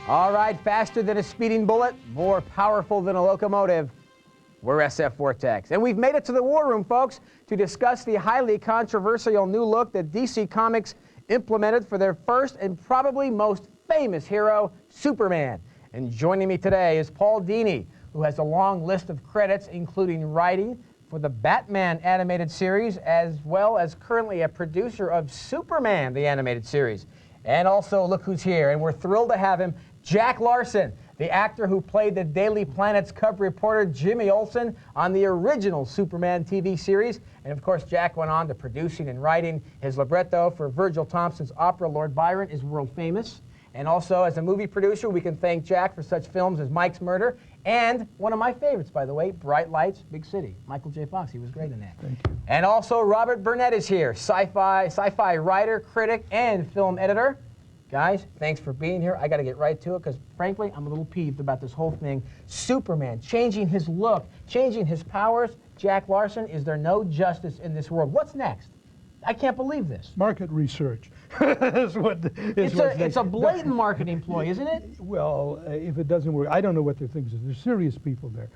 All right, faster than a speeding bullet, more powerful than a locomotive. We're SF Vortex. And we've made it to the war room, folks, to discuss the highly controversial new look that DC Comics implemented for their first and probably most famous hero, Superman. And joining me today is Paul Dini, who has a long list of credits, including writing for the Batman animated series, as well as currently a producer of Superman, the animated series. And also, look who's here, and we're thrilled to have him, Jack Larson, the actor who played the Daily Planet's cub reporter Jimmy Olsen on the original Superman TV series. And of course, Jack went on to producing and writing. His libretto for Virgil Thompson's opera Lord Byron is world famous. And also, as a movie producer, we can thank Jack for such films as Mike's Murder and one of my favorites, by the way, Bright Lights, Big City. Michael J. Fox, he was great in that. Thank you. And also, Robert Burnett is here, sci-fi writer, critic, and film editor. Guys, thanks for being here. I got to get right to it because, frankly, I'm a little peeved about this whole thing. Superman, changing his look, changing his powers. Jack Larson, is there no justice in this world? What's next? I can't believe this. Market research. It's a blatant marketing ploy, isn't it? Well, if it doesn't work, I don't know what their things are. There's serious people there,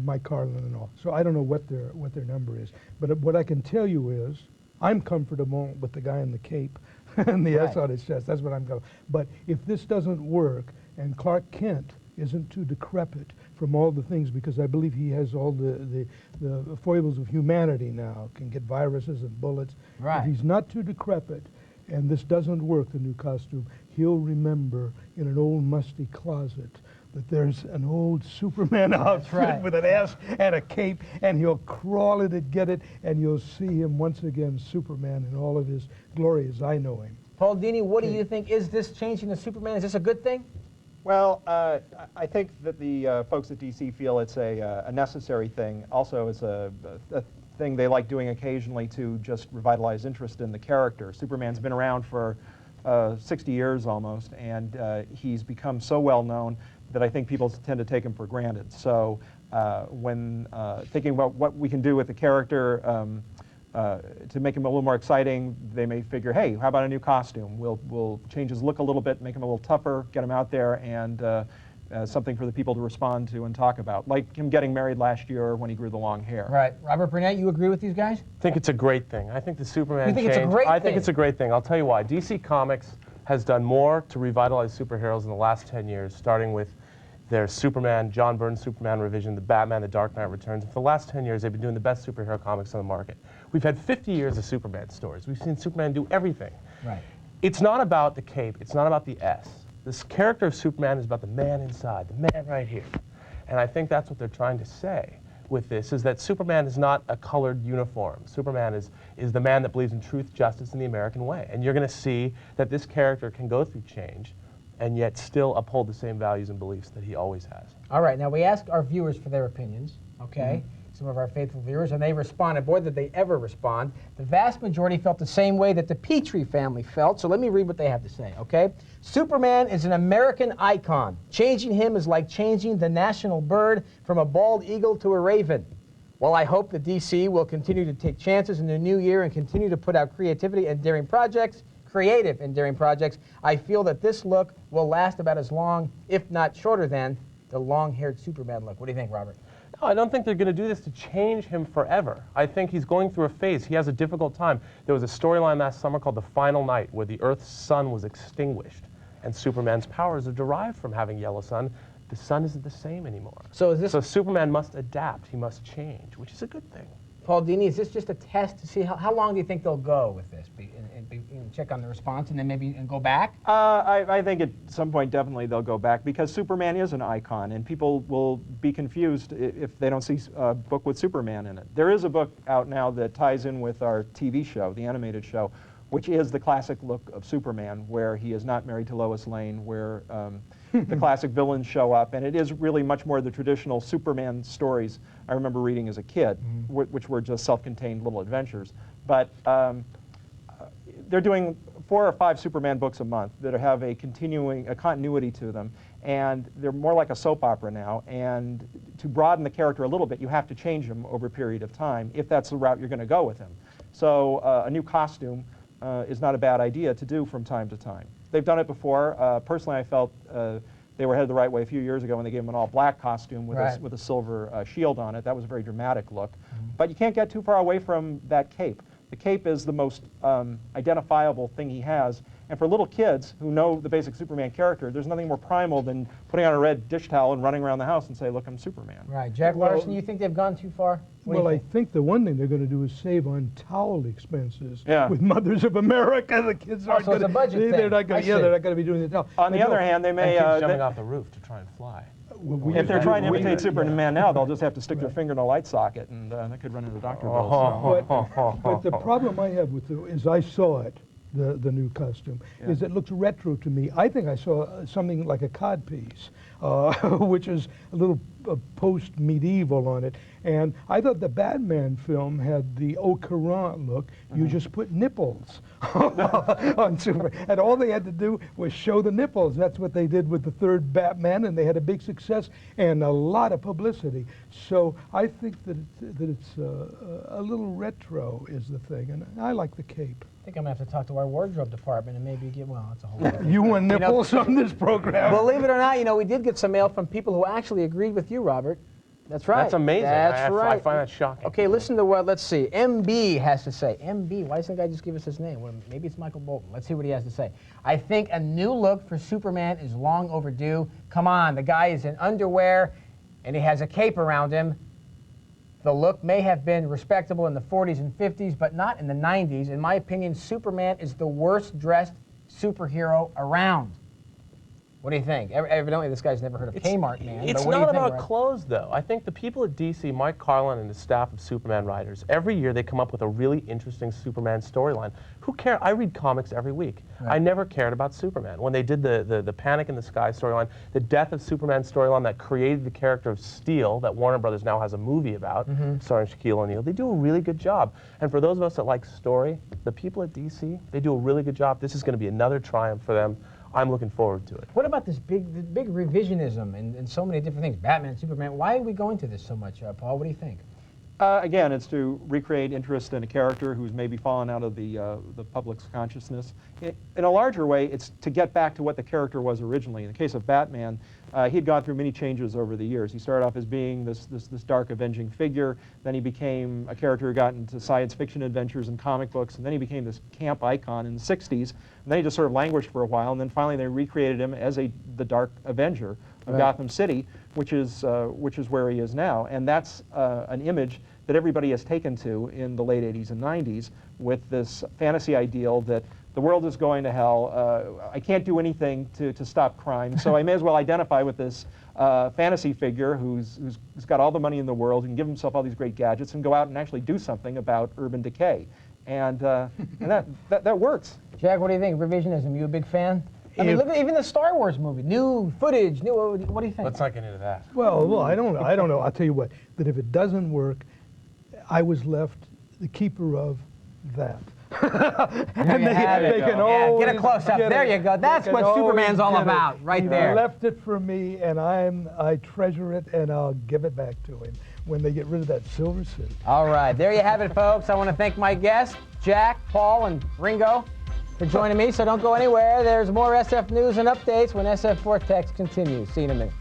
Mike Carlin and all. So I don't know what their number is. But what I can tell you is, I'm comfortable with the guy in the cape and the S on his chest. That's what I'm going. But if this doesn't work, and Clark Kent isn't too decrepit from all the things, because I believe he has all the foibles of humanity now, can get viruses and bullets. Right. If he's not too decrepit, and this doesn't work, the new costume, he'll remember in an old musty closet that there's an old Superman outfit with an S and a cape, and he'll crawl it and get it, and you'll see him once again, Superman, in all of his glory as I know him. Paul Dini, what do you think? Is this changing the Superman? Is this a good thing? Well, I think that the folks at DC feel it's a necessary thing. Also, it's a thing they like doing occasionally to just revitalize interest in the character. Superman's been around for 60 years almost, and he's become so well known that I think people tend to take him for granted. So when thinking about what we can do with the character to make him a little more exciting, they may figure, hey, how about a new costume? We'll change his look a little bit, make him a little tougher, get him out there, and something for the people to respond to and talk about, like him getting married last year when he grew the long hair. Right. Robert Burnett, you agree with these guys? I think it's a great thing. I think the Superman change. It's a great thing? I think it's a great thing. I'll tell you why. DC Comics has done more to revitalize superheroes in the last 10 years, starting with their Superman, John Byrne's Superman revision, the Batman, the Dark Knight Returns. For the last 10 years, they've been doing the best superhero comics on the market. We've had 50 years of Superman stories. We've seen Superman do everything. Right. It's not about the cape. It's not about the S. This character of Superman is about the man inside, the man right here. And I think that's what they're trying to say with this, is that Superman is not a colored uniform. Superman is the man that believes in truth, justice, and the American way. And you're going to see that this character can go through change and yet still uphold the same values and beliefs that he always has. All right, now we asked our viewers for their opinions, okay? Some of our faithful viewers, and they responded. Boy, did they ever respond. The vast majority felt the same way that the Petrie family felt, so let me read what they have to say, okay? Superman is an American icon. Changing him is like changing the national bird from a bald eagle to a raven. While I hope that DC will continue to take chances in the new year and continue to put out creative and daring projects, I feel that this look will last about as long, if not shorter than, the long-haired Superman look. What do you think, Robert? No, I don't think they're going to do this to change him forever. I think he's going through a phase. He has a difficult time. There was a storyline last summer called The Final Night, where the Earth's sun was extinguished, and Superman's powers are derived from having yellow sun. The sun isn't the same anymore. So Superman must adapt. He must change, which is a good thing. Paul Dini, is this just a test to see how long do you think they'll go with this and check on the response and then maybe go back? I think at some point definitely they'll go back, because Superman is an icon and people will be confused if they don't see a book with Superman in it. There is a book out now that ties in with our TV show, the animated show, which is the classic look of Superman, where he is not married to Lois Lane, where the classic villains show up, and it is really much more the traditional Superman stories I remember reading as a kid, which were just self-contained little adventures. But they're doing 4 or 5 Superman books a month that have a continuity to them, and they're more like a soap opera now, and to broaden the character a little bit, you have to change him over a period of time, if that's the route you're going to go with him. So a new costume is not a bad idea to do from time to time. They've done it before. Personally, I felt they were headed the right way a few years ago when they gave him an all-black costume with, Right. with a silver shield on it. That was a very dramatic look. But you can't get too far away from that cape. The cape is the most identifiable thing he has. And for little kids who know the basic Superman character, there's nothing more primal than putting on a red dish towel and running around the house and say, look, I'm Superman. Right. Jack Well, Larson, you think they've gone too far? What do you Well, I think? think the one thing they're going to do is save on towel expenses. Yeah. With Mothers of America, the kids aren't so it's going a budget They're thing. not going. I Yeah, see. they're not going to be doing the towel. On the other hand, they may, And kids jumping off the roof to try and fly. if they're trying to imitate Superman yeah. now, they'll just have to stick their finger in a light socket, and that could run into doctor bills. Oh. But the problem I have with it is I saw it, the new costume, is it looks retro to me. I think I saw something like a codpiece, which is a little post-medieval on it. And I thought the Batman film had the au courant look. You just put nipples on Superman. And all they had to do was show the nipples. That's what they did with the third Batman, and they had a big success and a lot of publicity. So I think that it's a little retro is the thing, and I like the cape. I think I'm going to have to talk to our wardrobe department and maybe get, well, that's a whole other You want nipples on this program? Believe it or not, we did get some mail from people who actually agreed with you, Robert. That's right. That's amazing. That's I right. find that shocking. Okay, listen to what, let's see, MB has to say. MB, why doesn't the guy just give us his name? Well, maybe it's Michael Bolton. Let's see what he has to say. I think a new look for Superman is long overdue. Come on, the guy is in underwear and he has a cape around him. The look may have been respectable in the 40s and 50s, but not in the 90s. In my opinion, Superman is the worst dressed superhero around. What do you think? Evidently, this guy's never heard of Kmart Man. It's but what do you not think, about Rod? clothes, though. I think the people at DC, Mike Carlin and the staff of Superman writers, every year they come up with a really interesting Superman storyline. Who cares? I read comics every week. Right. I never cared about Superman. When they did the Panic in the Sky storyline, the Death of Superman storyline that created the character of Steel, that Warner Brothers now has a movie about, starring Shaquille O'Neal, they do a really good job. And for those of us that like story, the people at DC, they do a really good job. This is going to be another triumph for them. I'm looking forward to it. What about this big revisionism and so many different things? Batman, Superman. Why are we going to this so much, Paul? What do you think? Again, it's to recreate interest in a character who's maybe fallen out of the public's consciousness. In a larger way, it's to get back to what the character was originally. In the case of Batman, he had gone through many changes over the years. He started off as being this dark, avenging figure. Then he became a character who got into science fiction adventures and comic books. And then he became this camp icon in the 60s. And then he just sort of languished for a while. And then finally they recreated him as the Dark Avenger of Gotham City, which is where he is now. And that's an image that everybody has taken to in the late 80s and 90s with this fantasy ideal that the world is going to hell. I can't do anything to stop crime, so I may as well identify with this fantasy figure who's got all the money in the world and give himself all these great gadgets and go out and actually do something about urban decay. And that works. Jack, what do you think? Revisionism, you a big fan? I mean, look at even the Star Wars movie, new footage, what do you think? Let's not get into that. Well, I don't know. I'll tell you what, that if it doesn't work, I was left the keeper of that. There you have it. Yeah, get a close-up. There you go. That's what Superman's all about, right there. He left it for me, and I treasure it, and I'll give it back to him when they get rid of that Silver City. All right, there you have it, folks. I want to thank my guests, Jack, Paul, and Ringo, for joining me. So don't go anywhere. There's more SF news and updates when SF Vortex continues. See you in a minute.